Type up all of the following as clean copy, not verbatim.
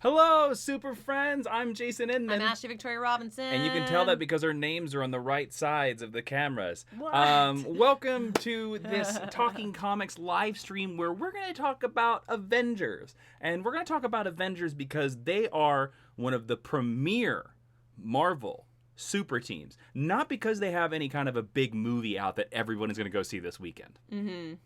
Hello, super friends. I'm Jason Inman. I'm Ashley Victoria Robinson. And you can tell that because our names are on the right sides of the cameras. What? Welcome to this Talking Comics live stream where we're going to talk about Avengers. And we're going to talk about Avengers because they are one of the premier Marvel super teams. Not because they have any kind of a big movie out that everyone is going to go see this weekend. Mm-hmm.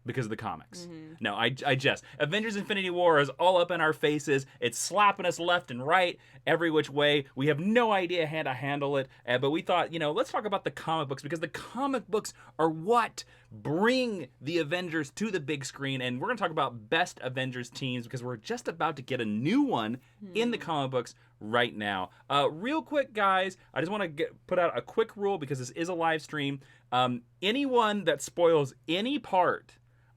Because of the comics. Mm-hmm. No, I jest. Avengers Infinity War is all up in our faces. It's slapping us left and right, every which way. We have no idea how to handle it. But we thought, let's talk about the comic books because the comic books are what bring the Avengers to the big screen. And we're going to talk about best Avengers teams because we're just about to get a new one in the comic books right now. Real quick, guys, I just want to put out a quick rule because this is a live stream. Anyone that spoils any part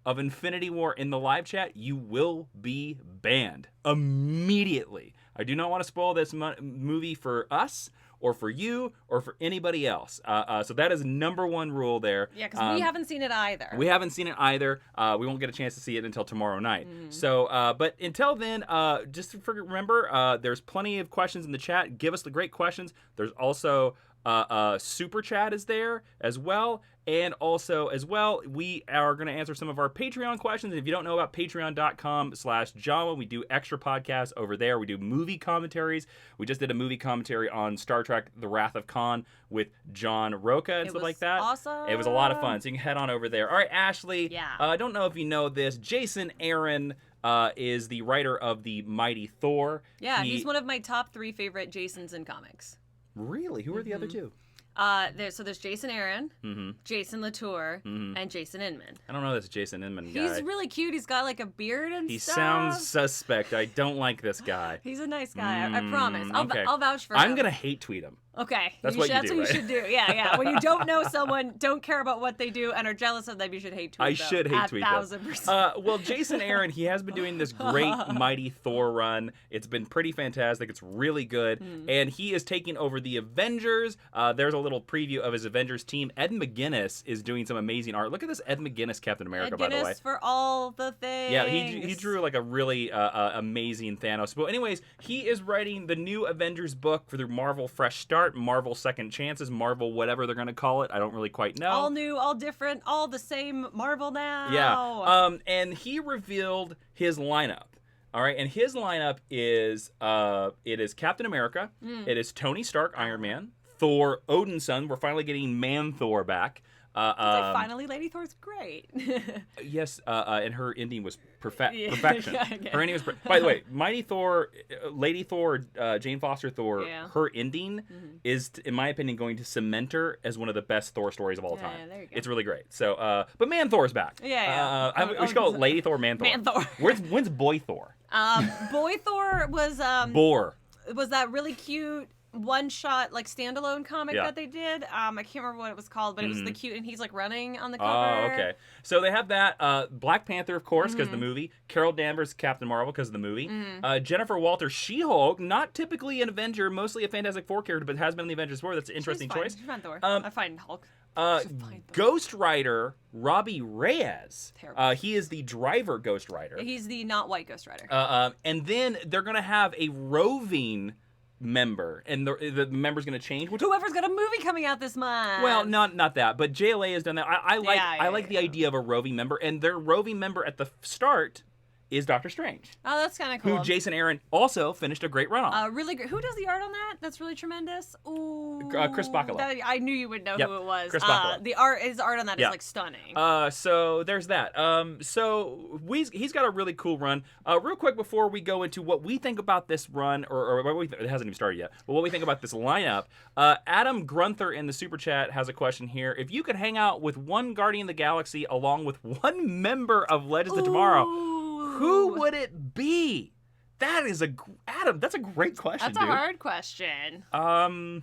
of Infinity War in the live chat, you will be banned immediately. I do not want to spoil this movie for us or for you or for anybody else. So that is number one rule there. Yeah, because we haven't seen it either. We haven't seen it either. We won't get a chance to see it until tomorrow night. Mm-hmm. So, but until then, just remember, there's plenty of questions in the chat. Give us the great questions. There's also super chat is there as well. And also, as well, we are going to answer some of our Patreon questions. If you don't know about patreon.com/Jawiin, we do extra podcasts over there. We do movie commentaries. We just did a movie commentary on Star Trek The Wrath of Khan with John Roca and stuff like that. Awesome. It was a lot of fun. So you can head on over there. All right, Ashley. Yeah. I don't know if you know this. Jason Aaron is the writer of The Mighty Thor. Yeah, he's one of my top 3 favorite Jasons in comics. Really? Who are the other two? There's Jason Aaron, Jason Latour, and Jason Inman. I don't know this Jason Inman guy. He's really cute. He's got like a beard and He stuff. sounds suspect. I don't like this guy. He's a nice guy. I promise. Okay. I'll vouch for him. I'm going to hate tweet him. Okay. That's what you do, That's what you should do. Yeah. When you don't know someone, don't care about what they do, and are jealous of them, you should hate tweet them. I should hate tweet them. 1,000%. Well, Jason Aaron, he has been doing this great Mighty Thor run. It's been pretty fantastic. It's really good. And he is taking over the Avengers. There's a little preview of his Avengers team. Ed McGuinness is doing some amazing art. Look at this Ed McGuinness Captain America, by the way. For all the things. Yeah, he drew like a really amazing Thanos. But anyways, he is writing the new Avengers book for the Marvel Fresh Start, Marvel Second Chances, Marvel whatever they're going to call it. I don't really quite know. All new, all different, all the same Marvel now. Yeah. And he revealed his lineup. All right, and his lineup is it is Captain America, it is Tony Stark, Iron Man, Thor, Odin's son. We're finally getting Man Thor back. Finally, Lady Thor's great. Yes, and her ending was perfection. Her ending was by the way, Mighty Thor, Lady Thor, Jane Foster Thor. Yeah. Her ending is, in my opinion, going to cement her as one of the best Thor stories of all time. Yeah, there you go. It's really great. So, but Man Thor's back. Yeah. We should call it Lady Thor, Man Thor. Man Thor. When's Boy Thor? Boy Thor was Boar. Was that really cute one-shot like standalone comic that they did? I can't remember what it was called, but it was the cute, and he's like running on the cover. Oh, okay. So they have that. Black Panther, of course, because of the movie. Carol Danvers, Captain Marvel, because of the movie. Jennifer Walters, She-Hulk, not typically an Avenger, mostly a Fantastic Four character, but has been in the Avengers before. That's an interesting choice. She's fine, Thor. I find Hulk. Ghost Rider, Robbie Reyes. Terrible. He is the driver Ghost Rider. He's the not white Ghost Rider. And then they're going to have a roving member, and the member's going to change. Whoever's got a movie coming out this month. Well, not that, but JLA has done that. I like the idea of a roving member, and their roving member at the start is Doctor Strange. Oh, that's kind of cool. Who Jason Aaron also finished a great run on. Really great. Who does the art on that? That's really tremendous. Ooh, Chris Bacala. I knew you would know who it was. Chris Bacala. His art on that is like stunning. So there's that. So he's got a really cool run. Real quick before we go into what we think about this run, or it hasn't even started yet, but what we think about this lineup, Adam Grunther in the super chat has a question here. If you could hang out with one Guardian of the Galaxy along with one member of Legends of Tomorrow, who would it be? That is Adam. That's a great question. That's a hard question. Man,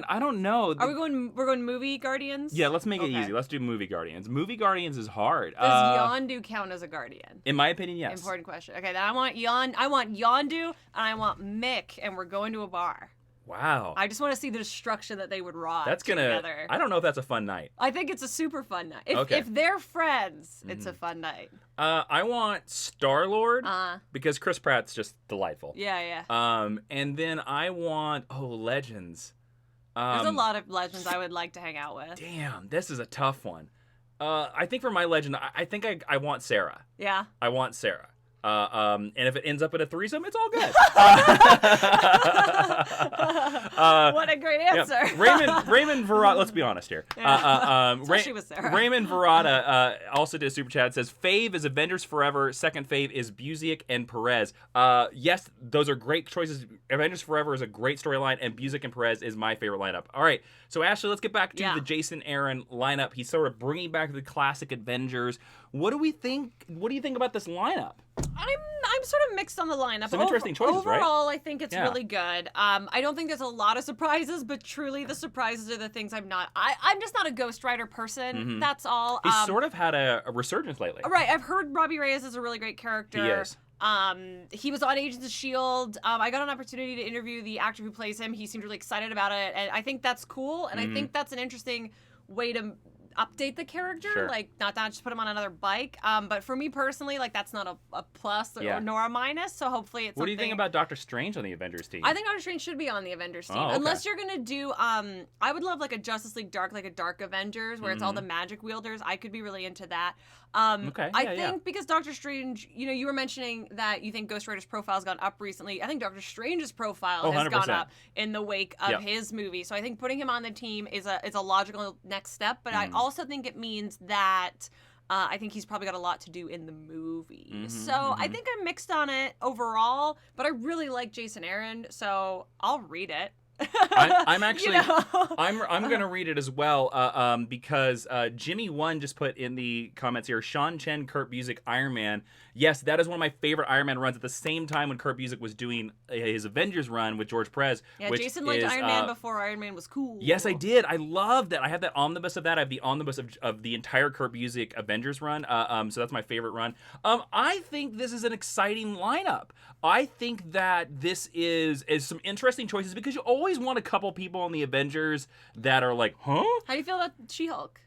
I don't know. Are we going? We're going movie Guardians. Yeah, let's make it easy. Let's do movie Guardians. Movie Guardians is hard. Does Yondu count as a Guardian? In my opinion, yes. Important question. Okay, then I want Yondu and I want Mick, and we're going to a bar. Wow. I just want to see the destruction that they would wrought That's together. I don't know if that's a fun night. I think it's a super fun night. Okay. If they're friends, it's a fun night. I want Star-Lord Uh-huh. because Chris Pratt's just delightful. Yeah. And then I want Legends. There's a lot of legends I would like to hang out with. Damn, this is a tough one. I think for my legend, I think I want Sarah. Yeah. I want Sarah. And if it ends up in a threesome, it's all good. What a great answer. Yeah. Raymond Verrata, let's be honest here. Especially with Sarah. Raymond Verrata also did a super chat. Says, fave is Avengers Forever. Second fave is Busiek and Perez. Yes, those are great choices. Avengers Forever is a great storyline, and Busiek and Perez is my favorite lineup. All right, so Ashley, let's get back to the Jason Aaron lineup. He's sort of bringing back the classic Avengers. What do we think? What do you think about this lineup? I'm sort of mixed on the lineup. Some interesting choices, right? Overall, I think it's really good. I don't think there's a lot of surprises, but truly the surprises are the things I'm not. I'm just not a Ghost Rider person. Mm-hmm. That's all. He's sort of had a resurgence lately. Right. I've heard Robbie Reyes is a really great character. He is. He was on Agents of S.H.I.E.L.D. I got an opportunity to interview the actor who plays him. He seemed really excited about it, and I think that's cool, and I think that's an interesting way to update the character, like not just put him on another bike. But for me personally, like that's not a plus nor a minus. So hopefully it's. What do you think about Doctor Strange on the Avengers team? I think Doctor Strange should be on the Avengers team, unless you're gonna do. I would love like a Justice League Dark, like a Dark Avengers, where it's all the magic wielders. I could be really into that. I think because Doctor Strange, you were mentioning that you think Ghost Rider's profile's gone up recently. I think Doctor Strange's profile has 100%. gone up in the wake of his movie. So I think putting him on the team is a logical next step. But I also think it means that I think he's probably got a lot to do in the movie. I think I'm mixed on it overall, but I really like Jason Aaron, so I'll read it. I'm actually I'm gonna read it as well because Jimmy One just put in the comments here, Sean Chen, Kurt Busiek, Iron Man. Yes, that is one of my favorite Iron Man runs at the same time when Kurt Busiek was doing his Avengers run with George Perez. Yeah, Jason liked Iron Man before Iron Man was cool. Yes, I did. I love that. I have that omnibus of that. I have the omnibus of the entire Kurt Busiek Avengers run. So that's my favorite run. I think this is an exciting lineup. I think that this is some interesting choices because you always want a couple people on the Avengers that are like, huh? How do you feel about She-Hulk?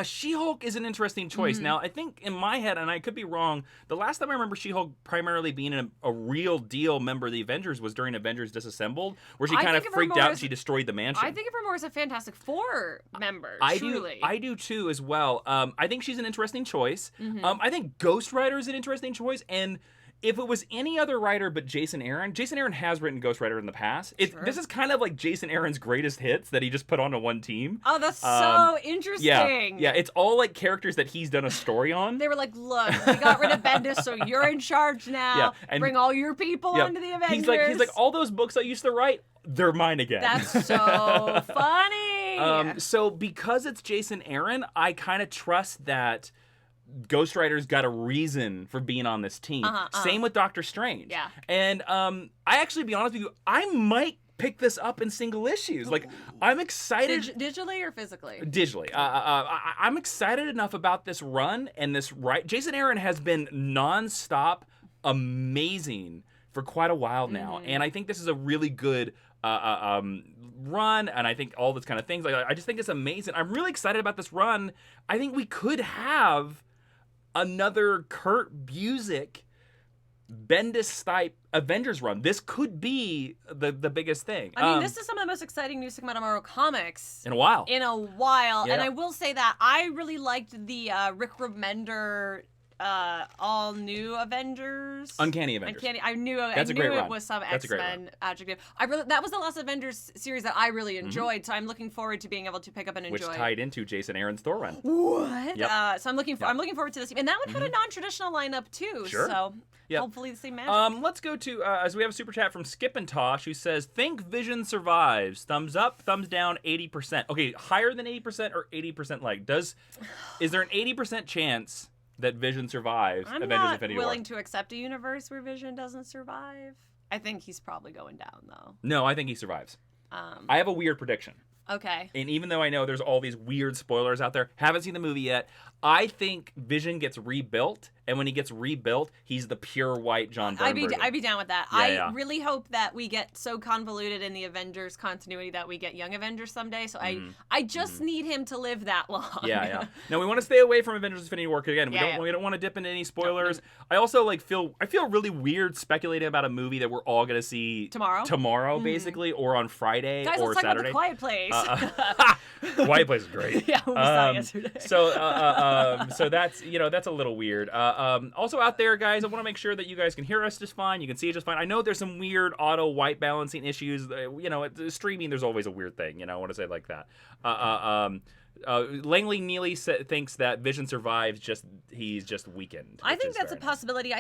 She-Hulk is an interesting choice. Now, I think in my head, and I could be wrong, the last time I remember She-Hulk primarily being a real deal member of the Avengers was during Avengers Disassembled, where she kind of freaked out and she destroyed the mansion. I think of her more as a Fantastic Four member, truly. I do too as well. I think she's an interesting choice. I think Ghost Rider is an interesting choice, and if it was any other writer but Jason Aaron has written Ghost Rider in the past. This is kind of like Jason Aaron's greatest hits that he just put onto one team. Oh, that's so interesting. Yeah, it's all like characters that he's done a story on. They were like, look, we got rid of Bendis, so you're in charge now. And bring all your people onto the Avengers. He's like, all those books I used to write, they're mine again. That's so funny. So because it's Jason Aaron, I kind of trust that Ghost Rider's got a reason for being on this team. Same with Doctor Strange. Yeah. And I actually, to be honest with you, I might pick this up in single issues. Like, I'm excited. Digitally or physically? Digitally. I'm excited enough about this run and this Jason Aaron has been nonstop amazing for quite a while now. And I think this is a really good run, and I think all those kind of things. Like, I just think it's amazing. I'm really excited about this run. I think we could have another Kurt Busiek Bendis type Avengers run. This could be the biggest thing. I mean, this is some of the most exciting news coming out of Marvel Comics in a while. Yeah. And I will say that I really liked the Rick Remender all new Avengers. Uncanny Avengers. I knew it was some X-Men adjective. That was the last Avengers series that I really enjoyed, so I'm looking forward to being able to pick up and enjoy. Which tied into Jason Aaron's Thor run. What? Yep. So I'm looking forward to this. And that one had a non-traditional lineup too. Sure. So hopefully the same magic. Let's go to as we have a super chat from Skip and Tosh who says, "Think Vision survives. Thumbs up, thumbs down, 80%." Okay, higher than 80% or 80% like. Is there an 80% chance that Vision survives I'm Avengers not Infinity War? willing to accept a universe where Vision doesn't survive. I think he's probably going down, though. No, I think he survives. I have a weird prediction. Okay. And even though I know there's all these weird spoilers out there, haven't seen the movie yet, I think Vision gets rebuilt and when he gets rebuilt, he's the pure white John Byrne version. I'd be down with that. Yeah, I really hope that we get so convoluted in the Avengers continuity that we get Young Avengers someday. So I just need him to live that long. Yeah. No, we want to stay away from Avengers Infinity War because again, we don't want to dip into any spoilers. I also feel really weird speculating about a movie that we're all gonna see tomorrow, basically, or on Friday Guys, or let's Saturday. Talk about The Quiet Place. Quiet Place is great. Yeah, we saw it yesterday. So that's that's a little weird. Also out there, guys, I want to make sure that you guys can hear us just fine. You can see it just fine. I know there's some weird auto white balancing issues. Streaming, there's always a weird thing. I want to say it like that. Langley Neely thinks that Vision survives. He's just weakened. I think that's a possibility.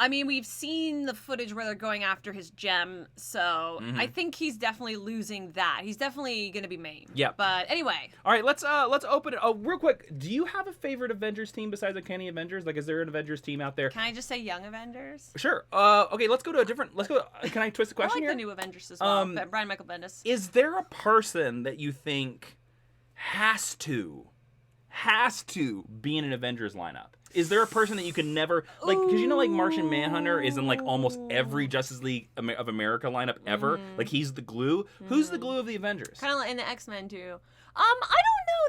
We've seen the footage where they're going after his gem, so I think he's definitely losing that. He's definitely going to be maimed. Yeah. But anyway. All right, let's open it. Oh, real quick. Do you have a favorite Avengers team besides the Kenny Avengers? Is there an Avengers team out there? Can I just say Young Avengers? Sure. Okay, let's go to a different. Can I twist the question I like the new Avengers as well. Brian Michael Bendis. Is there a person that you think has to be in an Avengers lineup? Is there a person that you can never because Martian Manhunter is in almost every Justice League of America lineup ever? He's the glue. Who's the glue of the Avengers? Kind of like in the X-Men too. I don't know.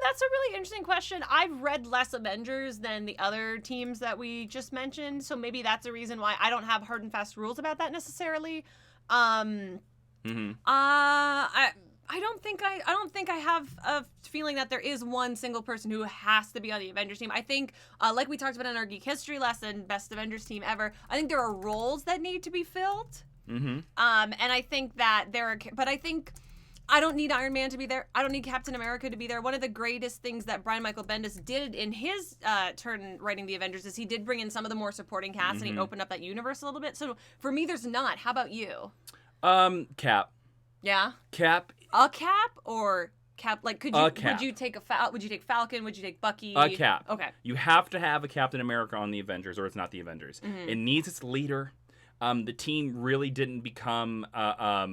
That's a really interesting question. I've read less Avengers than the other teams that we just mentioned, so maybe that's a reason why I don't have hard and fast rules about that necessarily. I don't think I have a feeling that there is one single person who has to be on the Avengers team. I think, like we talked about in our Geek History lesson, Best Avengers Team Ever, I think there are roles that need to be filled. And I think that I don't need Iron Man to be there. I don't need Captain America to be there. One of the greatest things that Brian Michael Bendis did in his turn writing the Avengers is he did bring in some of the more supporting cast and he opened up that universe a little bit. So for me, there's not. How about you? Cap. Yeah. Cap. A Cap or Cap? Would you take Falcon? Would you take Bucky? A Cap. Okay. You have to have a Captain America on the Avengers, or it's not the Avengers. It needs its leader. The team really didn't become a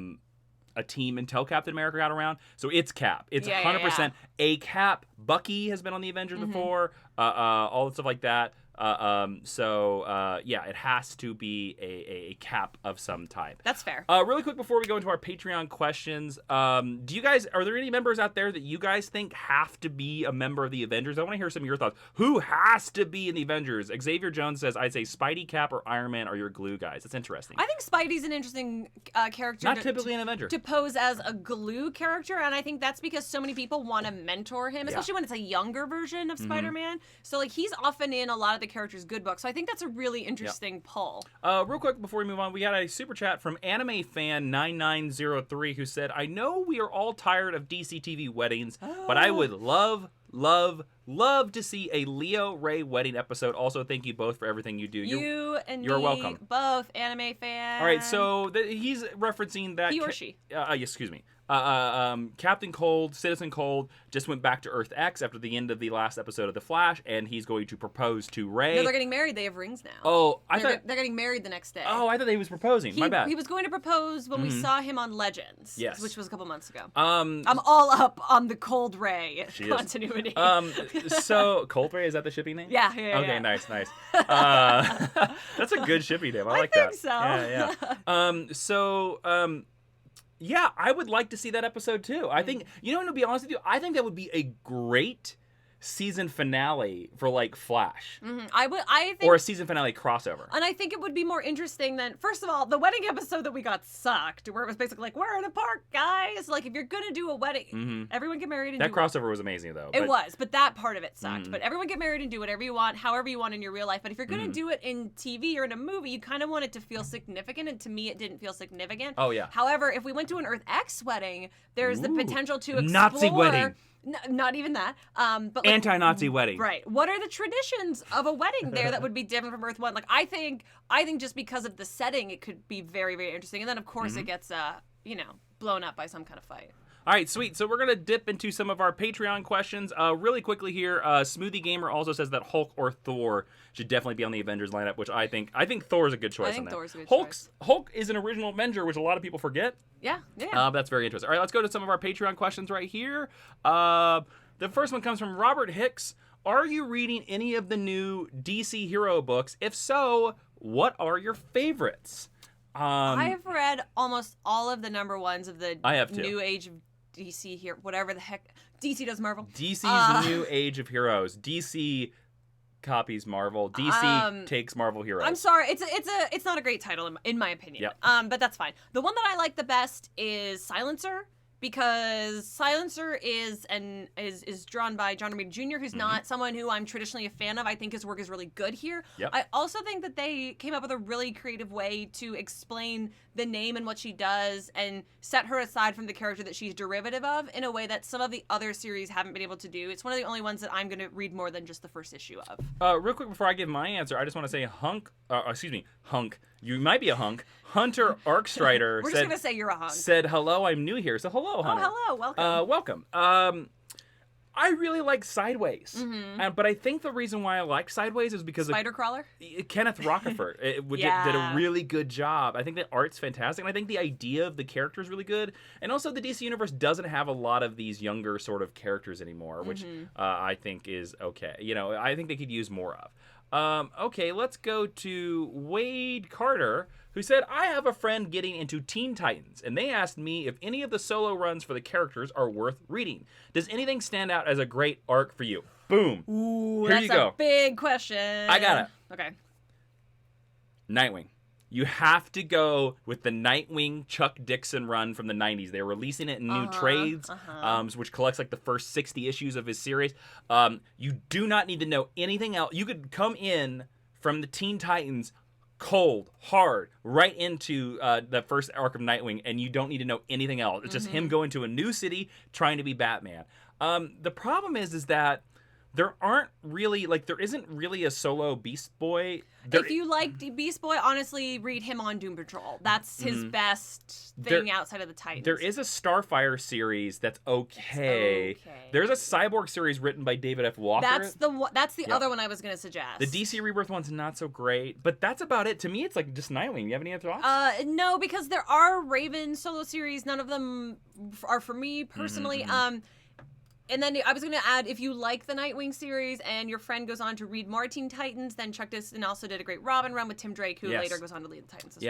team until Captain America got around, so it's Cap. It's 100% a Cap. Bucky has been on the Avengers before. All the stuff like that. It has to be a Cap of some type. That's fair. Really quick before we go into our Patreon questions, are there any members out there that you guys think have to be a member of the Avengers? I want to hear some of your thoughts. Who has to be in the Avengers? Xavier Jones says, I'd say Spidey, Cap, or Iron Man are your glue guys. That's interesting. I think Spidey's an interesting character. Not typically an Avenger. To pose as a glue character, and I think that's because so many people want to mentor him, especially when it's a younger version of Spider-Man. So he's often in a lot of the character's good books. So I think that's a really interesting pull. Real quick before we move on, we got a super chat from Anime Fan 9903 who said, I know we are all tired of DC TV weddings, but I would love to see a Leo Ray wedding episode. Also, thank you both for everything you do. You're welcome. Both, Anime Fan. All right, so he's referencing that he or she. Excuse me. Captain Cold, Citizen Cold, just went back to Earth X after the end of the last episode of The Flash, and he's going to propose to Ray. No, they're getting married. They have rings now. Oh, they're getting married the next day. Oh, I thought he was proposing. My bad. He was going to propose when we saw him on Legends, which was a couple months ago. I'm all up on the Cold Ray continuity. So Cold Ray, is that the shipping name? Yeah. Okay, nice. That's a good shipping name. I like that. I think so. Yeah, I would like to see that episode too. I think, to be honest with you, I think that would be a great season finale for Flash. I think, or a season finale crossover. And I think it would be more interesting than, first of all, the wedding episode that we got sucked, where it was basically we're in a park, guys. If you're gonna do a wedding, everyone get married and that crossover was amazing though. It was, but that part of it sucked. But everyone get married and do whatever you want, however you want in your real life. But if you're gonna do it in TV or in a movie, you kind of want it to feel significant, and to me, it didn't feel significant. Oh yeah. However, if we went to an Earth X wedding, there's the potential to explore Nazi wedding. Not even that. But anti-Nazi wedding. Right. What are the traditions of a wedding there that would be different from Earth 1? I think just because of the setting, it could be very, very interesting. And then, of course, it gets, blown up by some kind of fight. All right, sweet. So we're going to dip into some of our Patreon questions. Really quickly here, Smoothie Gamer also says that Hulk or Thor should definitely be on the Avengers lineup, which I think Thor is a good choice. I think Thor's a good choice. Hulk is an original Avenger, which a lot of people forget. Yeah. That's very interesting. All right, let's go to some of our Patreon questions right here. The first one comes from Robert Hicks. Are you reading any of the new DC hero books? If so, what are your favorites? I've read almost all of the number ones of the I have too. new age of DC here, whatever the heck DC does Marvel. DC's new age of heroes. DC copies Marvel. DC takes Marvel heroes. I'm sorry, it's not a great title in my opinion. Yep. But that's fine. The one that I like the best is Silencer, because Silencer is drawn by John Romita Jr., who's not someone who I'm traditionally a fan of. I think his work is really good here. Yep. I also think that they came up with a really creative way to explain the name and what she does and set her aside from the character that she's derivative of in a way that some of the other series haven't been able to do. It's one of the only ones that I'm going to read more than just the first issue of. Real quick before I give my answer, I just want to say Hunk. You might be a hunk. Hunter Arkstrider We're just going to say you're a hunk. Said, hello, I'm new here. So hello, Hunter. Oh, hello. Welcome. Welcome. I really like Sideways. But I think the reason why I like Sideways is because Spider-Crawler? Kenneth Rocafort did a really good job. I think the art's fantastic, and I think the idea of the character is really good. And also, the DC Universe doesn't have a lot of these younger sort of characters anymore, which I think is okay. You know, I think they could use more of. Okay, let's go to Wade Carter, who said, I have a friend getting into Teen Titans, and they asked me if any of the solo runs for the characters are worth reading. Does anything stand out as a great arc for you? Boom. Ooh, Here you go. That's a big question. I got it. Okay. Nightwing. You have to go with the Nightwing Chuck Dixon run from the 90s. They're releasing it in new trades, which collects like the first 60 issues of his series. You do not need to know anything else. You could come in from the Teen Titans cold, hard, right into the first arc of Nightwing, and you don't need to know anything else. It's just him going to a new city trying to be Batman. The problem is that there isn't really a solo Beast Boy. If you like Beast Boy, honestly, read him on Doom Patrol. That's his best thing outside of the Titans. There is a Starfire series that's okay. There's a Cyborg series written by David F. Walker. That's the other one I was going to suggest. The DC Rebirth one's not so great, but that's about it. To me, it's like just Nightwing. You have any other thoughts? No, because there are Raven solo series. None of them are for me personally. And then I was going to add, if you like the Nightwing series and your friend goes on to read more Teen Titans, then Chuck Dixon also did a great Robin run with Tim Drake, who later goes on to lead the Titans as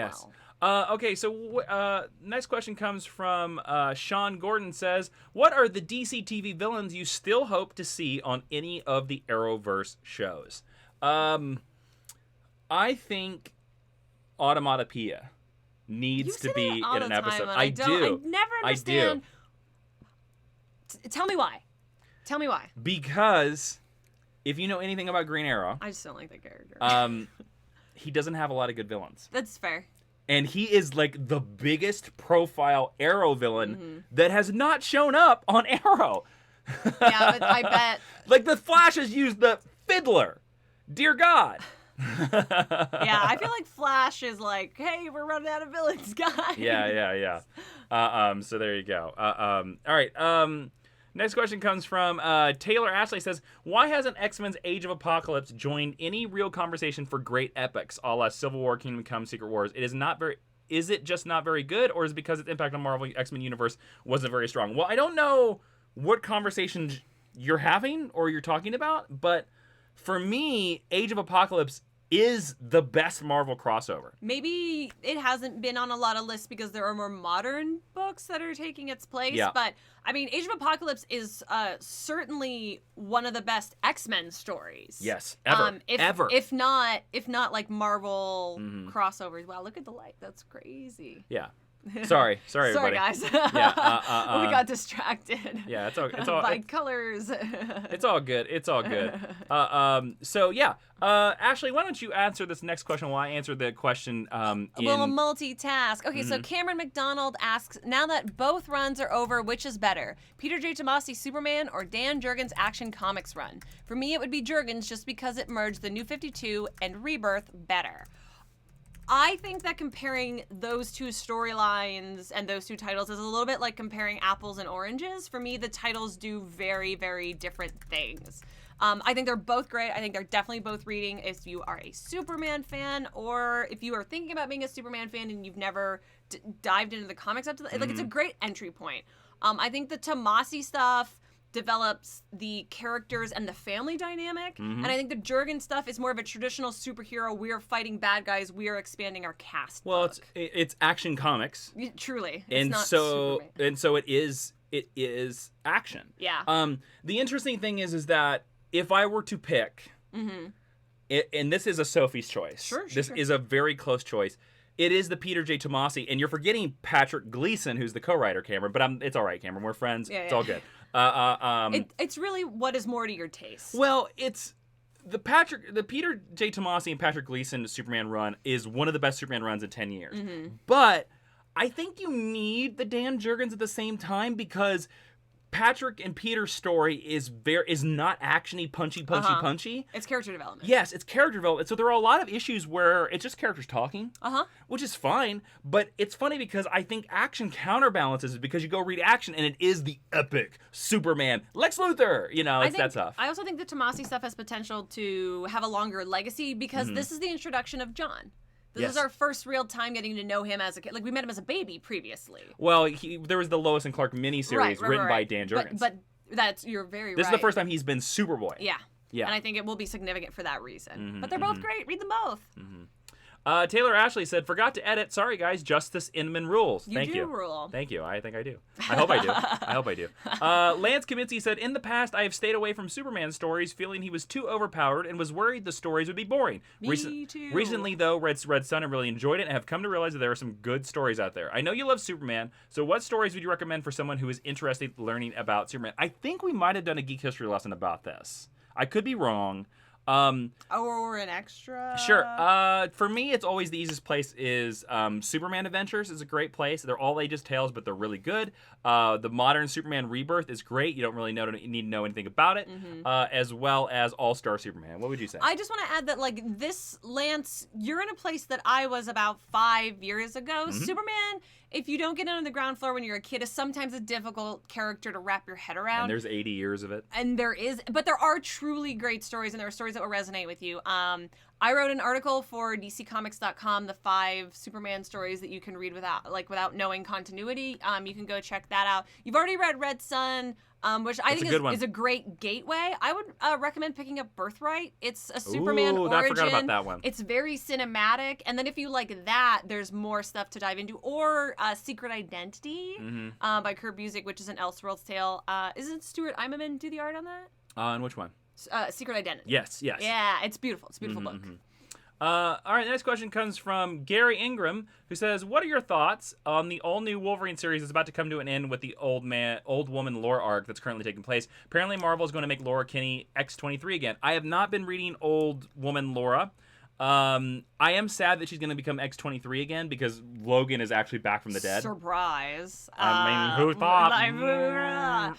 well. Okay, so next question comes from Sean Gordon says, what are the DC TV villains you still hope to see on any of the Arrowverse shows? I think Automatopoeia needs to be in an episode. I do. I never understand. Tell me why. Tell me why. Because if you know anything about Green Arrow, I just don't like that character. He doesn't have a lot of good villains. That's fair. And he is like the biggest profile Arrow villain that has not shown up on Arrow. Yeah, but I bet. Like the Flash has used the Fiddler. Dear God. Yeah, I feel like Flash is like, hey, we're running out of villains, guys. Yeah. So there you go. All right. Next question comes from Taylor Ashley says, why hasn't X-Men's Age of Apocalypse joined any real conversation for great epics, a la Civil War, Kingdom Come, Secret Wars? Is it just not very good, or is it because its impact on Marvel X-Men universe wasn't very strong? Well, I don't know what conversations you're having or you're talking about, but for me, Age of Apocalypse is the best Marvel crossover. Maybe it hasn't been on a lot of lists because there are more modern books that are taking its place. Yeah. But, I mean, Age of Apocalypse is certainly one of the best X-Men stories. Yes, ever. If not like Marvel crossovers. Wow, look at the light. That's crazy. Yeah. Sorry, everybody. Sorry, guys. Yeah, we got distracted. Yeah, it's all by colors. It's all good. So yeah, Ashley, why don't you answer this next question while I answer the question? We'll multitask. Okay, so Cameron McDonald asks, now that both runs are over, which is better, Peter J. Tomasi Superman or Dan Jurgens' Action Comics run? For me, it would be Jurgens just because it merged the New 52 and Rebirth better. I think that comparing those two storylines and those two titles is a little bit like comparing apples and oranges. For me, the titles do very, very different things. I think they're both great. I think they're definitely both reading if you are a Superman fan, or if you are thinking about being a Superman fan and you've never dived into the comics up to like, it's a great entry point. I think the Tomasi stuff develops the characters and the family dynamic. And I think the Jurgen stuff is more of a traditional superhero. We are fighting bad guys. We are expanding our cast. Well, book. it's Action Comics. Truly. It's And not so Superman. it is action. Yeah. The interesting thing is that if I were to pick, and this is a Sophie's choice. Sure. This is a very close choice. It is the Peter J. Tomasi, and you're forgetting Patrick Gleason, who's the co-writer, Cameron. But it's all right, Cameron. We're friends. It's all good. It's really what is more to your taste. Well, it's the Peter J. Tomasi and Patrick Gleason Superman run is one of the best Superman runs in 10 years. But I think you need the Dan Jurgens at the same time because Patrick and Peter's story is not actiony, punchy. It's character development. Yes, it's character development. So there are a lot of issues where it's just characters talking, which is fine. But it's funny because I think action counterbalances it because you go read action and it is the epic Superman, Lex Luthor. It's that stuff. I also think the Tomasi stuff has potential to have a longer legacy because this is the introduction of John. This is our first real time getting to know him as a kid. Like, we met him as a baby previously. Well, there was the Lois and Clark miniseries written by Dan Jurgens. But you're very right. This is the first time he's been Superboy. Yeah. Yeah. And I think it will be significant for that reason. But they're both great. Read them both. Taylor Ashley said, forgot to edit. Sorry, guys. Justice Inman rules. Thank you. You do rule. Thank you. I think I do. I hope I do. Lance Kaminsky said, in the past, I have stayed away from Superman stories, feeling he was too overpowered and was worried the stories would be boring. Me too. Recently, though, Red Sun and really enjoyed it and have come to realize that there are some good stories out there. I know you love Superman, so what stories would you recommend for someone who is interested in learning about Superman? I think we might have done a geek history lesson about this. I could be wrong. Or an extra? Sure. For me, it's always the easiest place is Superman Adventures is a great place. They're all ages tales, but they're really good. The modern Superman Rebirth is great. You don't really need to know anything about it. As well as All-Star Superman. What would you say? I just want to add that, like, this, Lance, you're in a place that I was about 5 years ago. Superman, if you don't get in on the ground floor when you're a kid, is sometimes a difficult character to wrap your head around. And there's 80 years of it. And but there are truly great stories, and there are stories that will resonate with you. I wrote an article for DCComics.com, the 5 Superman stories that you can read without knowing continuity. You can go check that out. You've already read Red Sun, which I think is a great gateway. I would recommend picking up Birthright. It's a Superman origin. I forgot about that one. It's very cinematic, and then if you like that, there's more stuff to dive into. Or Secret Identity by Kurt Busiek, which is an Elseworlds tale. Isn't Stuart Immonen do the art on that? And which one? Secret Identity. Yes. Yeah, it's beautiful. It's a beautiful book. All right, the next question comes from Gary Ingram, who says, what are your thoughts on the all-new Wolverine series that's about to come to an end with the old woman Laura arc that's currently taking place? Apparently, Marvel is going to make Laura Kinney X-23 again. I have not been reading old woman Laura. I am sad that she's going to become X-23 again because Logan is actually back from the dead. Surprise. I mean, who thought?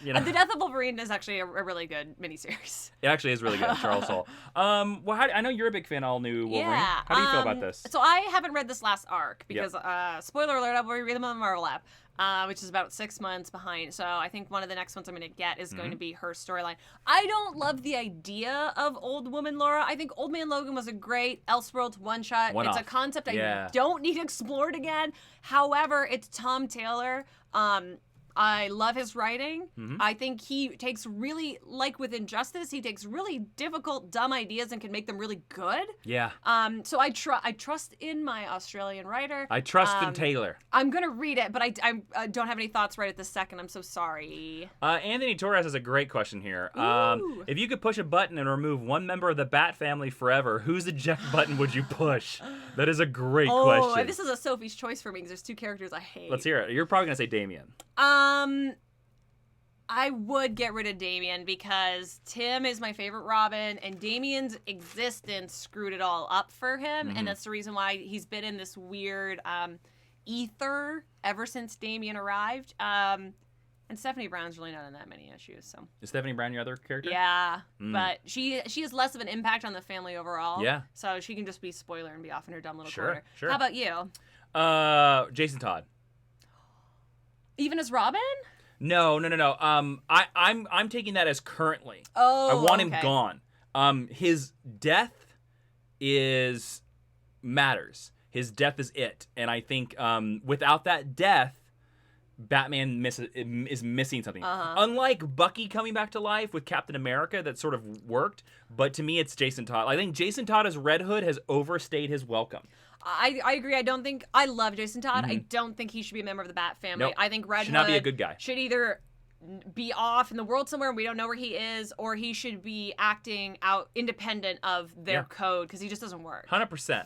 The Death of Wolverine is actually a really good miniseries. It actually is really good, Charles Soule. Well, I know you're a big fan of all new Wolverine. Yeah. How do you feel about this? So I haven't read this last arc because, spoiler alert, I'll read them on the Marvel app. Which is about 6 months behind. So I think one of the next ones I'm going to get is going to be her storyline. I don't love the idea of Old Woman Laura. I think Old Man Logan was a great Elseworlds one-shot. It's a concept I don't need explored again. However, it's Tom Taylor. I love his writing. I think he takes really, like with Injustice, he takes really difficult, dumb ideas and can make them really good. Yeah. So I trust in my Australian writer. I trust in Taylor. I'm going to read it, but I don't have any thoughts right at this second. I'm so sorry. Anthony Torres has a great question here. If you could push a button and remove one member of the Bat family forever, whose eject button would you push? That is a great question. Oh, this is a Sophie's choice for me because there's 2 characters I hate. Let's hear it. You're probably going to say Damian. I would get rid of Damian because Tim is my favorite Robin, and Damian's existence screwed it all up for him, and that's the reason why he's been in this weird ether ever since Damian arrived. And Stephanie Brown's really not in that many issues. So is Stephanie Brown your other character? Yeah, but she has less of an impact on the family overall. Yeah, so she can just be spoiler and be off in her dumb little corner. Sure. How about you? Jason Todd. Even as Robin? No. I'm taking that as currently. Oh, I want him gone. His death matters. His death is it, and I think without that death, Batman is missing something. Unlike Bucky coming back to life with Captain America, that sort of worked. But to me, it's Jason Todd. I think Jason Todd as Red Hood has overstayed his welcome. I agree. I love Jason Todd. I don't think he should be a member of the Bat family. Nope. I think Red Hood should not be a good guy. Should either be off in the world somewhere and we don't know where he is, or he should be acting out independent of their code, because he just doesn't work. 100%.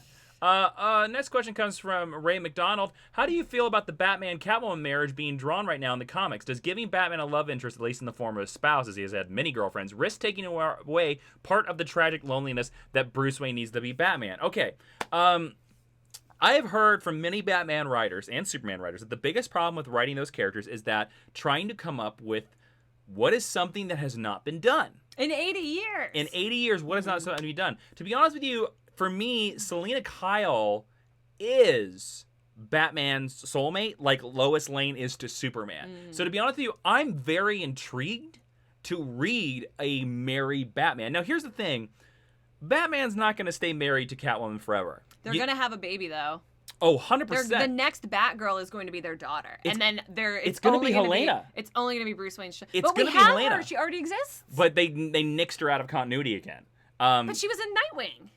Next question comes from Ray McDonald. How do you feel about the Batman-Catwoman marriage being drawn right now in the comics? Does giving Batman a love interest, at least in the form of a spouse, as he has had many girlfriends, risk taking away part of the tragic loneliness that Bruce Wayne needs to be Batman? Okay. I have heard from many Batman writers and Superman writers that the biggest problem with writing those characters is that trying to come up with what is something that has not been done. In 80 years. In 80 years, what is not something to be done? To be honest with you, for me, Selena Kyle is Batman's soulmate, like Lois Lane is to Superman. So to be honest with you, I'm very intrigued to read a married Batman. Now, here's the thing. Batman's not going to stay married to Catwoman forever. They're going to have a baby, though. Oh, 100%. The next Batgirl is going to be their daughter. And then it's going to be Helena. It's only going to be Bruce Wayne's. It's going to be Helena. Her. She already exists. But they nixed her out of continuity again. But she was in Nightwing.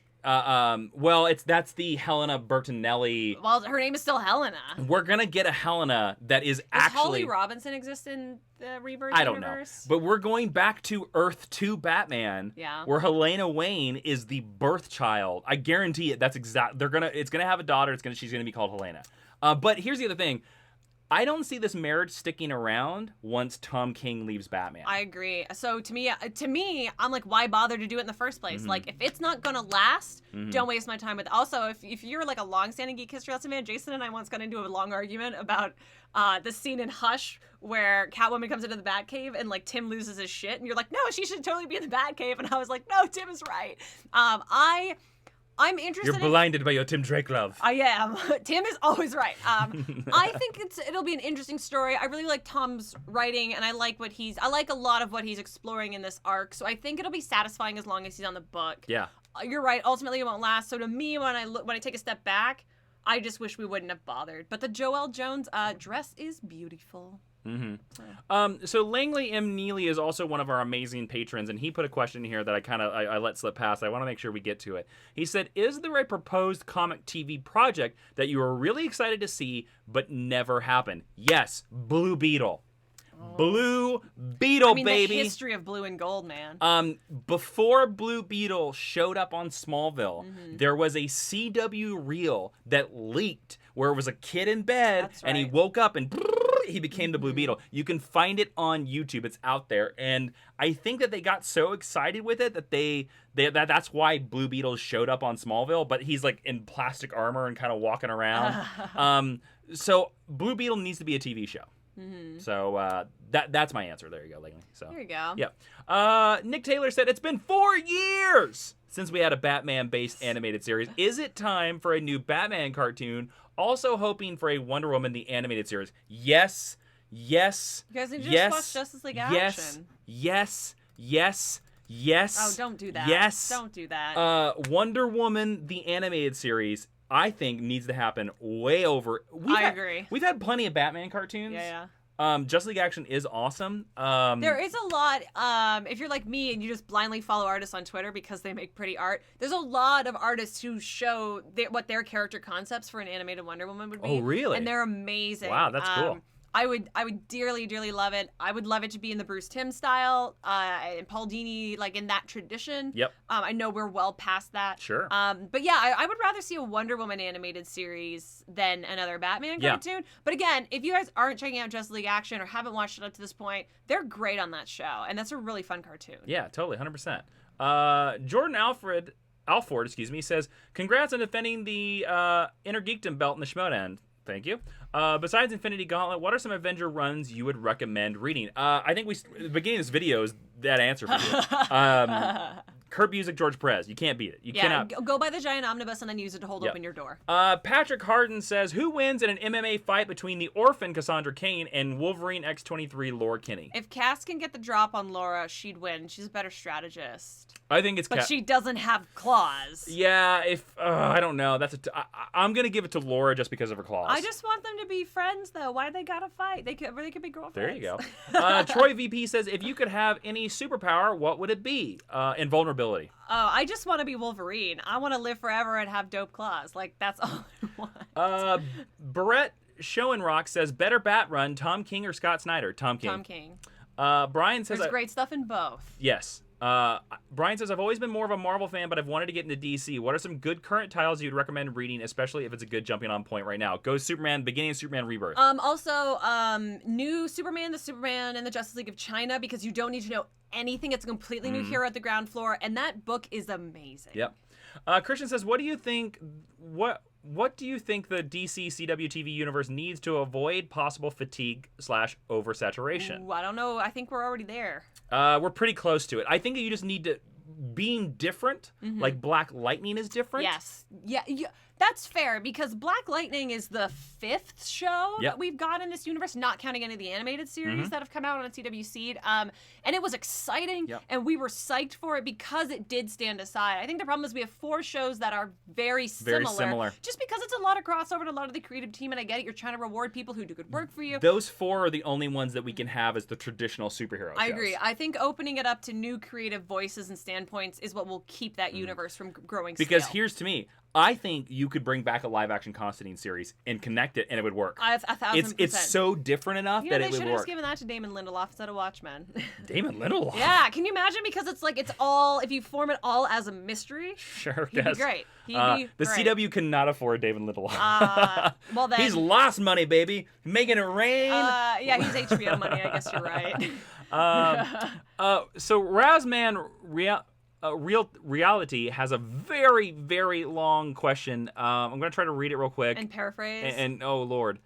Well, that's the Helena Bertinelli. Well, her name is still Helena. We're gonna get a Helena that is actually. Does Holly Robinson exist in the Rebirth I don't universe? know, but we're going back to Earth 2 Batman. Yeah. Where Helena Wayne is the birth child. I guarantee it. That's exact. It's gonna have a daughter. She's gonna be called Helena. But here's the other thing. I don't see this marriage sticking around once Tom King leaves Batman. I agree. So to me, I'm like, why bother to do it in the first place? Like, if it's not gonna last, don't waste my time with it. Also, if you're like a long-standing Geek History Lesson fan, Jason and I once got into a long argument about the scene in Hush where Catwoman comes into the Batcave and like Tim loses his shit, and you're like, no, she should totally be in the Batcave, and I was like, no, Tim is right. I'm interested. You're blinded by your Tim Drake love. I am. Tim is always right. I think it'll be an interesting story. I really like Tom's writing, and I like a lot of what he's exploring in this arc. So I think it'll be satisfying as long as he's on the book. Yeah. You're right. Ultimately, it won't last. So to me, when I take a step back, I just wish we wouldn't have bothered. But the Joelle Jones dress is beautiful. So Langley M. Neely is also one of our amazing patrons, and he put a question here that I let slip past. I want to make sure we get to it. He said, is there a proposed comic TV project that you are really excited to see but never happened? Yes, Blue Beetle. Blue Beetle, baby. The history of blue and gold, man. Before Blue Beetle showed up on Smallville, there was a CW reel that leaked where it was a kid in bed, and he woke up and he became the Blue Beetle. You can find it on YouTube. It's out there. And I think that they got so excited with it that that's why Blue Beetle showed up on Smallville, but he's like in plastic armor and kind of walking around. So Blue Beetle needs to be a TV show. So that's my answer. There you go, Langley. So there you go. Yeah. Nick Taylor said, it's been 4 years since we had a Batman-based animated series. Is it time for a new Batman cartoon? Also hoping for a Wonder Woman the animated series. Yes. Yes. You guys need to just watch Justice League Action. Yes. Oh, don't do that. Yes. Don't do that. Wonder Woman the animated series, I think, needs to happen way over. I agree. We've had plenty of Batman cartoons. Yeah. Justice League Action is awesome. There is a lot, if you're like me and you just blindly follow artists on Twitter because they make pretty art, there's a lot of artists who show what their character concepts for an animated Wonder Woman would be. Oh, really? And they're amazing. Wow, that's cool. I would dearly, dearly love it. I would love it to be in the Bruce Timm style, and Paul Dini, like in that tradition. Yep. I know we're well past that. Sure. But yeah, I would rather see a Wonder Woman animated series than another Batman cartoon. But again, if you guys aren't checking out Justice League Action or haven't watched it up to this point, they're great on that show, and that's a really fun cartoon. Yeah, totally, 100%. Jordan Alford, says, congrats on defending the Inner Geekdom belt in the Schmodown. Thank you. Besides Infinity Gauntlet, what are some Avenger runs you would recommend reading? I think the beginning of this video is that answer for you. Kurt Busiek, George Perez. You can't beat it. You cannot. Go buy the giant omnibus and then use it to hold open your door. Patrick Harden says, who wins in an MMA fight between the orphan Cassandra Cain and Wolverine X-23 Laura Kinney? If Cass can get the drop on Laura, she'd win. She's a better strategist. I think it's But she doesn't have claws. Yeah, I don't know. I'm going to give it to Laura just because of her claws. I just want them to be friends, though. Why they gotta fight? They could be girlfriends. There you go. Troy VP says, if you could have any superpower, what would it be? Invulnerability. Oh, I just want to be Wolverine. I want to live forever and have dope claws. Like, that's all I want. Brett Schoenrock says, better Bat Run, Tom King or Scott Snyder? Tom King. Tom King. Brian says... There's great stuff in both. Yes. Brian says, I've always been more of a Marvel fan, but I've wanted to get into DC. What are some good current titles you'd recommend reading, especially if it's a good jumping on point right now? Go Superman, beginning of Superman Rebirth. Also, new Superman, the Superman and the Justice League of China, because you don't need to know anything. It's a completely new hero at the ground floor, and that book is amazing. Yep. Christian says, what do you think the DC CW TV universe needs to avoid possible fatigue / oversaturation? Ooh, I don't know. I think we're already there. We're pretty close to it. I think you just need to being different, like Black Lightning is different. Yes. Yeah. That's fair, because Black Lightning is the 5th show that we've got in this universe, not counting any of the animated series that have come out on a CW Seed. And it was exciting, and we were psyched for it because it did stand aside. I think the problem is we have 4 shows that are very similar. Just because it's a lot of crossover and a lot of the creative team, and I get it, you're trying to reward people who do good work for you. Those 4 are the only ones that we can have as the traditional superhero shows. I agree. I think opening it up to new creative voices and standpoints is what will keep that universe from growing Because scale. here's to me, I think you could bring back a live-action Constantine series and connect it, and it would work. 1,000%. It's so different enough that it would work. They should have just given that to Damon Lindelof instead of Watchmen. Damon Lindelof? Yeah, can you imagine? Because it's all, if you form it all as a mystery, sure, he'd be great. The CW cannot afford David Lindelof. Well then, he's lost money, baby. Making it rain. Yeah, he's HBO money. I guess you're right. So Razman Reality has a very, very long question. I'm going to try to read it real quick. And paraphrase. And oh, Lord.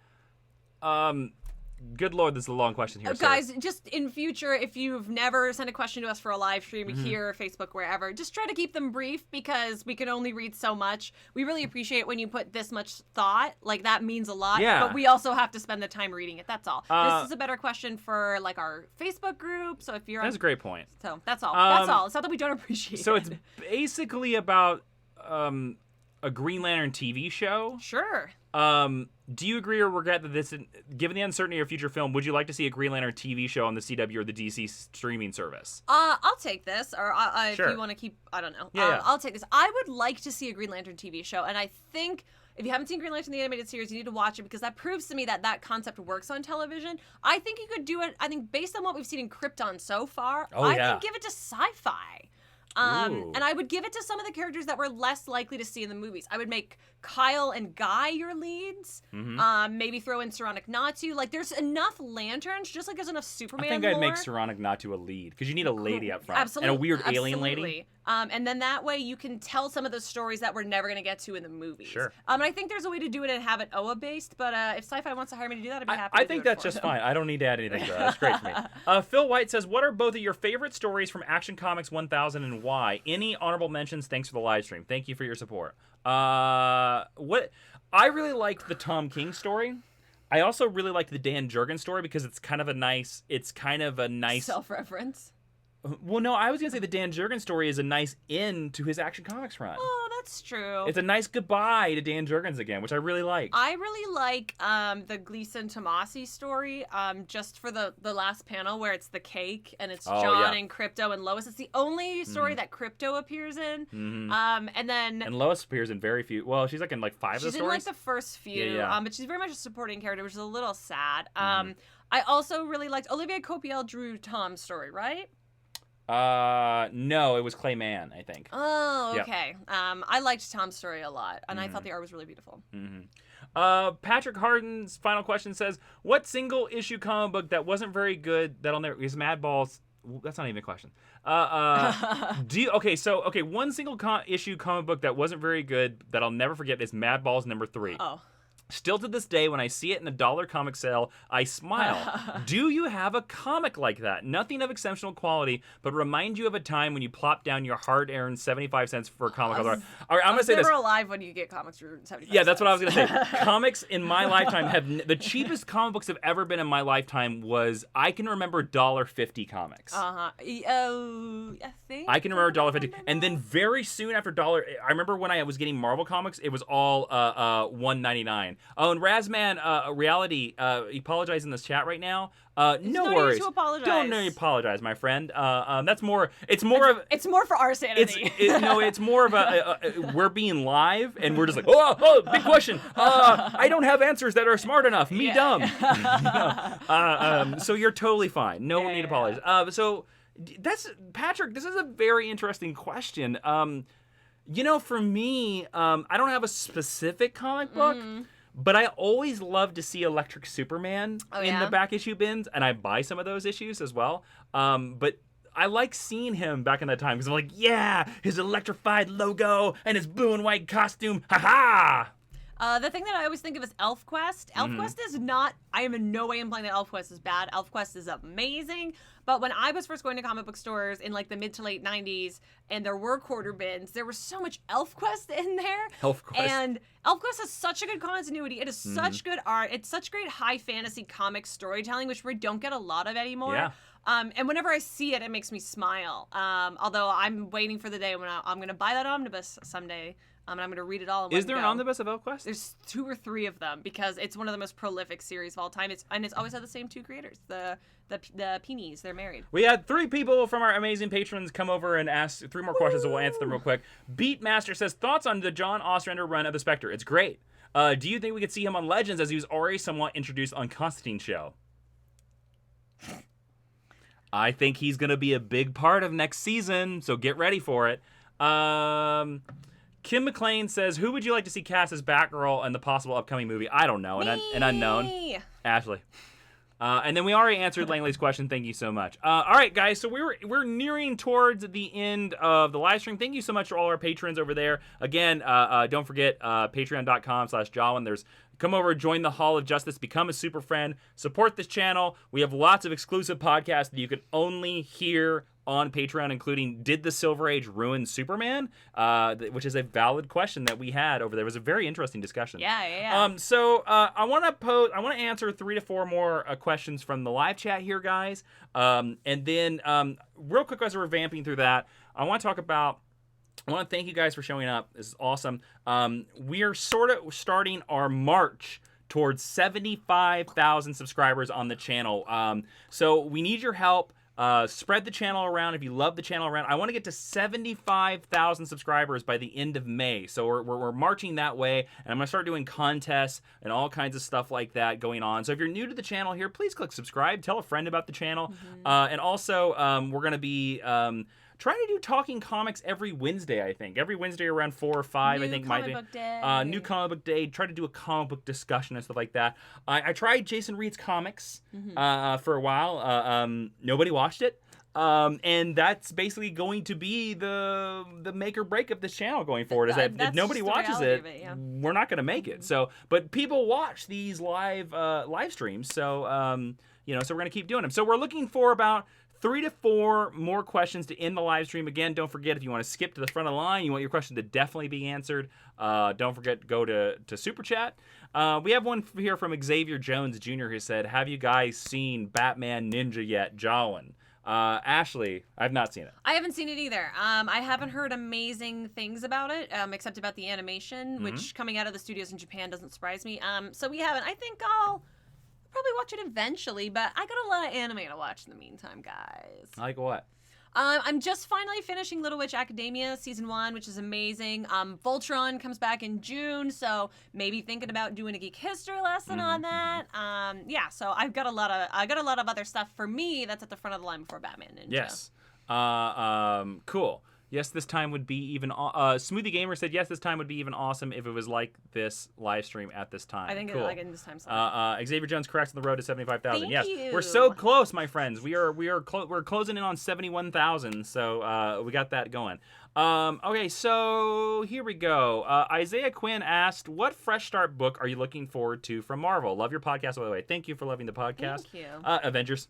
Good Lord, this is a long question here. Guys, just in future, if you've never sent a question to us for a live stream here, Facebook, wherever, just try to keep them brief because we can only read so much. We really appreciate when you put this much thought. Like, that means a lot. Yeah. But we also have to spend the time reading it. That's all. This is a better question for, like, our Facebook group. So if you're That's a great point. So that's all. That's all. It's not that we don't appreciate it. So it's basically about a Green Lantern TV show. Sure. Do you agree or regret that this, given the uncertainty of future film, would you like to see a Green Lantern TV show on the CW or the DC streaming service? I'll take this, or Sure. if you want to keep, I don't know. Yeah. I'll take this. I would like to see a Green Lantern TV show, and I think if you haven't seen Green Lantern the animated series, you need to watch it because that proves to me that concept works on television. I think you could do it. I think based on what we've seen in Krypton so far, I think give it to sci-fi. And I would give it to some of the characters that we're less likely to see in the movies. I would make Kyle and Guy your leads. Maybe throw in Saronic Natu. Like, there's enough lanterns, just like there's enough Superman I think I'd lore. make Saronic Natu a lead, because you need a lady up front. Absolutely. And a weird alien lady. And then that way you can tell some of the stories that we're never going to get to in the movies. Sure. And I think there's a way to do it and have it OA-based, but if Sci-Fi wants to hire me to do that, I'd be happy I think that's just fine. I don't need to add anything to that. That's great for me. Phil White says, what are both of your favorite stories from Action Comics 1000 and why? Any honorable mentions? Thanks for the live stream. Thank you for your support. I really liked the Tom King story. I also really liked the Dan Jurgens story because it's kind of a nice self-reference. Well, no, I was going to say the Dan Jurgens story is a nice end to his Action Comics run. Oh, that's true. It's a nice goodbye to Dan Jurgens again, which I really like. I really like the Gleason Tomasi story, just for the last panel where it's the cake and it's John and Crypto and Lois. It's the only story that Crypto appears in. And Lois appears in very few. Well, she's like in like 5 of the stories. She's in like the first few. Yeah. But she's very much a supporting character, which is a little sad. I also really liked Olivier Copiel drew Tom's story, right? No, it was Clay Mann, I think. Oh, okay. Yep. I liked Tom's story a lot, and I thought the art was really beautiful. Patrick Harden's final question says, what single issue comic book that wasn't very good that'll never, is Mad Balls, that's not even a question. One single issue comic book that wasn't very good that I'll never forget is Mad Balls #3. Oh. Still to this day, when I see it in a dollar comic sale, I smile. Do you have a comic like that? Nothing of exceptional quality, but remind you of a time when you plopped down your hard-earned 75 cents for a comic. All right, I'm going to say this. Never alive when you get comics for 75 Yeah, that's what I was going to say. Comics in my lifetime have... The cheapest comic books have ever been in my lifetime was... I can remember $1.50 comics. I think... I can remember $1.50. And then very soon after dollar... I remember when I was getting Marvel comics, it was all $1.99. Oh, and Razman Reality, he apologized in this chat right now. No worries. To apologize. Don't need to apologize, my friend. That's more. It's more for our sanity. It's more of a we're being live and we're just like, oh, big question. I don't have answers that are smart enough. Me dumb. So you're totally fine. No need to apologize. So that's Patrick. This is a very interesting question. For me, I don't have a specific comic book. But I always love to see Electric Superman in the back issue bins, and I buy some of those issues as well. But I like seeing him back in that time because I'm like, yeah, his electrified logo and his blue and white costume, ha-ha! The thing that I always think of is ElfQuest. ElfQuest is not, I am in no way implying that ElfQuest is bad. ElfQuest is amazing. But when I was first going to comic book stores in like the mid to late 90s and there were quarter bins, there was so much ElfQuest in there. ElfQuest. And ElfQuest has such a good continuity. It is such good art. It's such great high fantasy comic storytelling, which we don't get a lot of anymore. Yeah. And whenever I see it, it makes me smile. Although I'm waiting for the day when I'm going to buy that omnibus someday. And I'm going to read it all in one go. Is there an omnibus of ElfQuest? There's 2 or 3 of them because it's one of the most prolific series of all time. It's always had the same 2 creators, the Peenies. They're married. We had 3 people from our amazing patrons come over and ask 3 more questions, so we'll answer them real quick. Beatmaster says, thoughts on the John Ostrander run of the Spectre? It's great. Do you think we could see him on Legends as he was already somewhat introduced on Constantine's show? I think he's going to be a big part of next season, so get ready for it. Kim McLean says, who would you like to see cast as Batgirl in the possible upcoming movie? I don't know. An unknown. Ashley. And then we already answered Langley's question. Thank you so much. All right, guys. So we're nearing towards the end of the live stream. Thank you so much to all our patrons over there. Again, don't forget patreon.com/Jawiin. Come over, join the Hall of Justice, become a super friend, support this channel. We have lots of exclusive podcasts that you can only hear on Patreon, including Did the Silver Age Ruin Superman? Which is a valid question that we had over there. It was a very interesting discussion. Yeah. So I want to answer 3 to 4 more questions from the live chat here, guys. And then real quick as we're vamping through that, I want to thank you guys for showing up. This is awesome. We are sort of starting our march towards 75,000 subscribers on the channel. So we need your help. Spread the channel around if you love the channel around. I want to get to 75,000 subscribers by the end of May. So we're marching that way, and I'm going to start doing contests and all kinds of stuff like that going on. So if you're new to the channel here, please click subscribe. Tell a friend about the channel. And also, we're going to be trying to do Talking Comics every Wednesday, I think. Every Wednesday around 4 or 5, I think might be. New Comic Book Day. Try to do a comic book discussion and stuff like that. I tried Jason Reed's comics for a while. Nobody watched it. And that's basically going to be the make or break of this channel going forward. Is that if nobody watches it, we're not going to make it. So, but people watch these live streams. So, so we're going to keep doing them. So we're looking for about 3 to 4 more questions to end the live stream. Again, don't forget, if you want to skip to the front of the line, you want your question to definitely be answered, don't forget to go to Super Chat. We have one here from Xavier Jones Jr. who said, have you guys seen Batman Ninja yet, Jawiin? Ashley, I've not seen it. I haven't seen it either. I haven't heard amazing things about it, except about the animation, which coming out of the studios in Japan doesn't surprise me. So we haven't. I think I'll probably watch it eventually, but I got a lot of anime to watch in the meantime, guys. Like what? I'm just finally finishing Little Witch Academia Season 1, which is amazing. Voltron comes back in June, so maybe thinking about doing a geek history lesson on that. So I've got a lot of other stuff for me that's at the front of the line before Batman Ninja. Yes. Cool. Yes, this time would be even. Smoothie Gamer said, yes, this time would be even awesome if it was like this live stream at this time. I think cool. like in this time. Xavier Jones corrects on the road to 75,000. Yes, you. we're so close, my friends. We're closing in on 71,000. So we got that going. Okay, so here we go. Isaiah Quinn asked, what Fresh Start book are you looking forward to from Marvel? Love your podcast, by the way. Thank you for loving the podcast. Thank you. Avengers.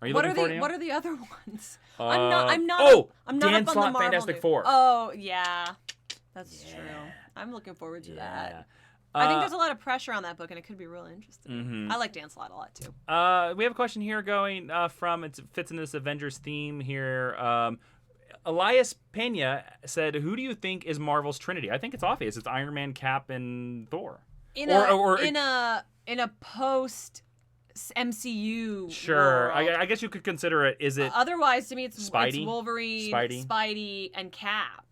Are you looking forward to him? What are the other ones? I'm not Dan up on the Slott Marvel Fantastic news. Four. Oh yeah, that's true. I'm looking forward to that. I think there's a lot of pressure on that book, and it could be really interesting. Mm-hmm. I like Dan Slott a lot too. We have a question here going from it fits in this Avengers theme here. Elias Pena said, "Who do you think is Marvel's Trinity?" I think it's obvious. It's Iron Man, Cap, and Thor. In a post MCU. Sure, world. I guess you could consider it. Is it otherwise to me? It's Spidey? It's Wolverine, Spidey, and Cap,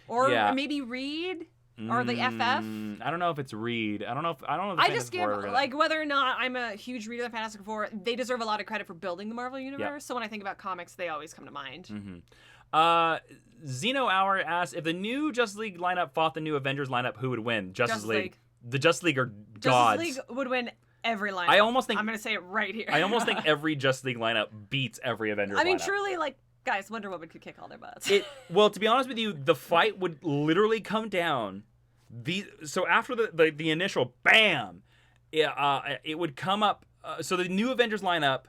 or maybe Reed. Or the FF? I don't know if it's Reed. I don't know. I just give like whether or not I'm a huge reader of the Fantastic Four. They deserve a lot of credit for building the Marvel universe. Yep. So when I think about comics, they always come to mind. Mm-hmm. Zeno Hour asked, if the new Justice League lineup fought the new Avengers lineup, who would win? Justice League. The Justice League are gods. Justice League would win every lineup. I almost think I'm gonna say it right here. I almost think every Justice League lineup beats every Avengers lineup. I mean, truly, like. Guys, Wonder Woman could kick all their butts. Well, to be honest with you, the fight would literally come down. So after the initial bam, it would come up. So the new Avengers lineup,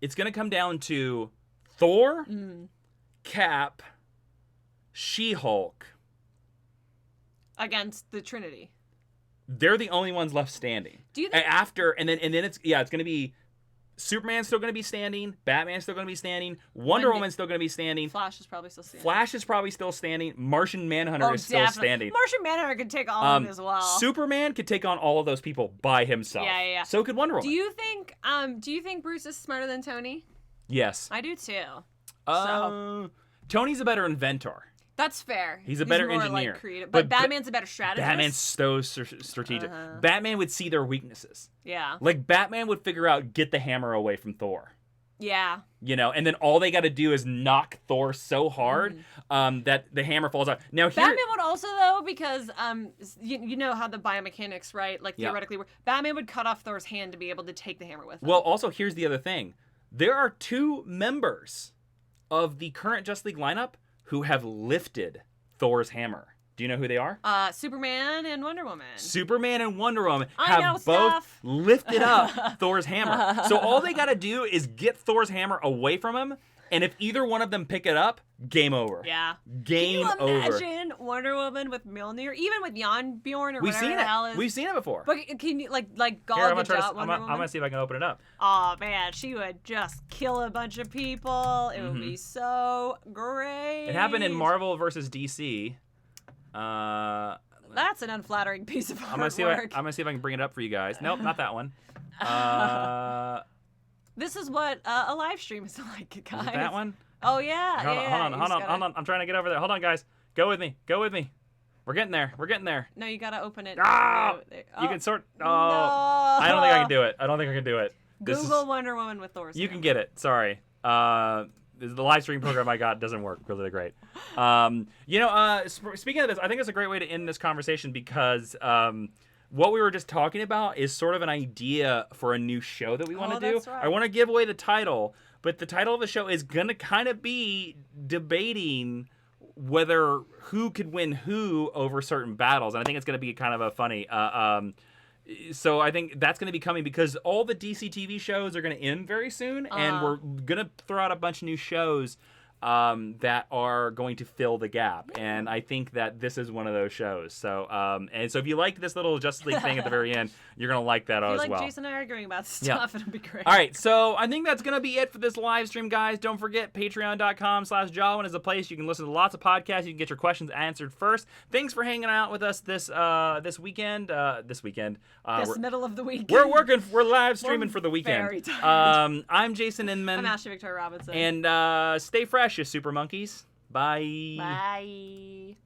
it's going to come down to Thor, Cap, She-Hulk against the Trinity. They're the only ones left standing. Do you think and then it's going to be Superman's still going to be standing. Batman's still going to be standing. Wonder Woman's still going to be standing. Flash is probably still standing. Flash is probably still standing. Martian Manhunter is still standing. Martian Manhunter could take all of them as well. Superman could take on all of those people by himself. Yeah. So could Wonder Woman. Do you think Bruce is smarter than Tony? Yes. I do too. Tony's a better inventor. That's fair. He's a better more, engineer. Like, creative. But Batman's a better strategist. Batman's so strategic. Batman would see their weaknesses. Yeah. Like, Batman would figure out, get the hammer away from Thor. Yeah. You know, and then all they got to do is knock Thor so hard that the hammer falls out. Now, Batman would also, though, because you know how the biomechanics, right? Like, theoretically, Batman would cut off Thor's hand to be able to take the hammer with him. Well, also, here's the other thing. There are 2 members of the current Justice League lineup who have lifted Thor's hammer. Do you know who they are? Superman and Wonder Woman. Superman and Wonder Woman have both lifted up Thor's hammer. So all they got to do is get Thor's hammer away from him, and if either one of them pick it up, game over. Yeah. Game over. Can you imagine Wonder Woman with Mjolnir, even with Jan Bjorn or whatever the hell is? We've seen it before. But can you like God Here, Gadot Wonder Woman? I'm gonna see if I can open it up. Oh man, she would just kill a bunch of people. It would be so great. It happened in Marvel versus DC. That's an unflattering piece of artwork. I'm gonna see if I can bring it up for you guys. Nope, not that one. This is what a live stream is like, guys. Is it that one? Oh yeah. Hold on. I'm trying to get over there. Hold on, guys. Go with me. We're getting there. No, you gotta open it. You can sort. Oh, no. I don't think I can do it. Google Wonder Woman with Thor's. You can get it. Sorry. The live stream program I got doesn't work really great. Speaking of this, I think it's a great way to end this conversation because what we were just talking about is sort of an idea for a new show that we want to do. That's right. I want to give away the title, but the title of the show is going to kind of be debating whether who could win who over certain battles. And I think it's going to be kind of a funny... So I think that's going to be coming because all the DC TV shows are going to end very soon, and we're going to throw out a bunch of new shows that are going to fill the gap. And I think that this is one of those shows. So so if you like this little Justice League thing at the very end, you're going to like that as well. If you like Jason and I arguing about stuff, it'll be great. All right, so I think that's going to be it for this live stream, guys. Don't forget, patreon.com/Jawiin is a place you can listen to lots of podcasts. You can get your questions answered first. Thanks for hanging out with us this weekend. This middle of the week. We're live streaming for the weekend. Very tired. I'm Jason Inman. I'm Ashley Victoria Robinson. And stay fresh, you super monkeys. Bye. Bye.